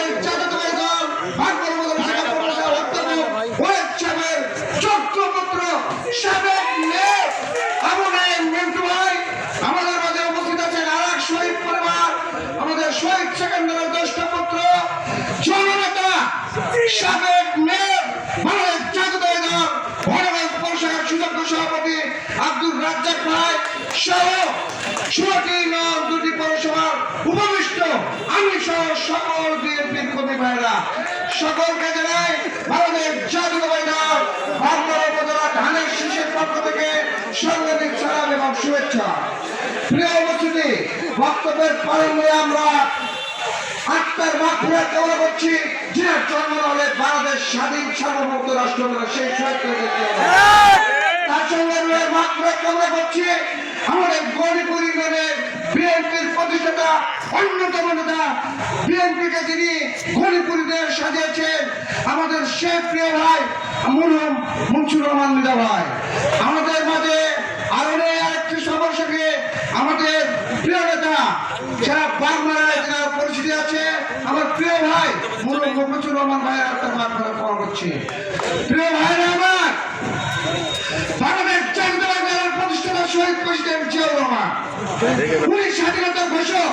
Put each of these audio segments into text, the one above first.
আমাদের জাতীয়তাবাদী দল বাংলার শাখা প্রফেসর অধ্যাপক ওয়েব সাহেবের যোগ্য পুত্র সাবেক মেয়র আবু নাঈম মিন্টু ভাই, আমাদের মাঝে উপস্থিত আছেন আরেক শহীদ পরিবার, আমাদের শহীদ সেকেন্ডারের জ্যেষ্ঠ পুত্র জননেতা সাবেক মেয়র বাংলাদেশ জাতীয়তাবাদী দল হরিগঞ্জ পৌরসভার সুযোগ্য সভাপতি আব্দুর রাজ্জাক ভাই সহ 16টি নং 2টি পৌরসভার উপবিষ্ট আমি সহ সকল বিএনপির কর্মী ভাইরা সকলকে জানাই বাংলাদেশ জাতীয়তাবাদী দল বাংলার উপজেলা ধানের শীষের পক্ষ থেকে সাংবাদিক সালাম এবং শুভেচ্ছা। প্রিয় উপস্থিতি, বক্তব্যের প্রারম্ভে আমরা আত্মার মাগফিরাত কামনা করছি, যিনার জন্ম হলে বাংলাদেশ স্বাধীন সার্বভৌম রাষ্ট্র সেই শহীদ তার সঙ্গে মাগফিরাত কামনা করছি আমাদের গৌরীপুর ইউনিয়নের বিএনপির প্রতিষ্ঠাতা অন্যতম নেতা, বিএনপিকে যিনি গৌরীপুরীদের সাজিয়েছেন আমাদের সেই প্রিয় ভাই মরহুম মুনসুর রহমান মিদা ভাই। আমাদের মাঝে আরো আরেকটি সর্বশেষে আমাদের প্রিয় নেতা যারা বাগমারায় যারা পরিচিতি আছে আমার প্রিয় ভাই মরহুম মুনসুর রহমান ভাই একটা মাগফিরাত কামনা করছি। প্রিয় ভাইরা আমার, বাংলাদেশ জাতীয়তাবাদী দলের প্রতিষ্ঠাতা শহীদ প্রেসিডেন্ট জিয়াউর রহমান উনি স্বাধীনতার ঘোষক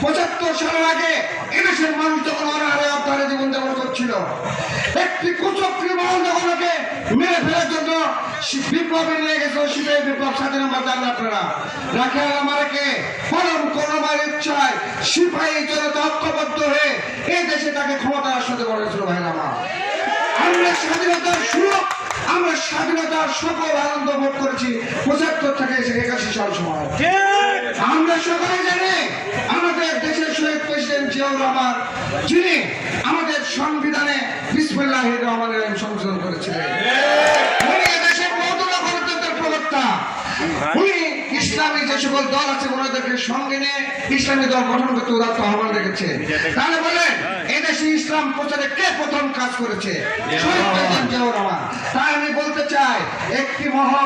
75 সালের আগে এদেশের মানুষ যখন অনাহারে অবধারে জীবনযাপন করছিল, একটি কুচক্রী মহল যখন ওকে মেরে ফেলার জন্য বিপ্লবে নিয়ে গেছিল, সিপাহী বিপ্লব স্বাধীনতা জানেন আপনারা, রাখিয়াল আমারকে পরম করুণার ইচ্ছায় সিপাহী জনতা ঐক্যবদ্ধ হয়ে এই দেশে তাকে ক্ষমতা আসতে করেছিল। ভাইরা আমার, আমরা স্বাধীনতার সুখ, আমরা স্বাধীনতার সকল আনন্দ ভোগ করেছি 75 থেকে 81 সাল সময়। আমরা সকলে জানি আমাদের দেশের শহীদ প্রেসিডেন্ট জিয়াউর রহমান, যিনি আমাদের সংবিধানে বিসমিল্লাহির রহমানির রহিম সংশোধন করেছিলেন। উনি দেশের বহুদলীয় গণতন্ত্রের প্রবক্তা। উনি ইসলামী যে সকল দল আছে ওনাদেরকে সঙ্গে নিয়ে ইসলামী দল গঠন করতে উদাত্ত আহ্বান রেখেছে। তাহলে বলেন এই দেশে ইসলাম প্রচারে কে প্রথম কাজ করেছে? শহীদ প্রেসিডেন্ট জিয়াউর রহমান। তাই আমি বলতে চাই একটি মহল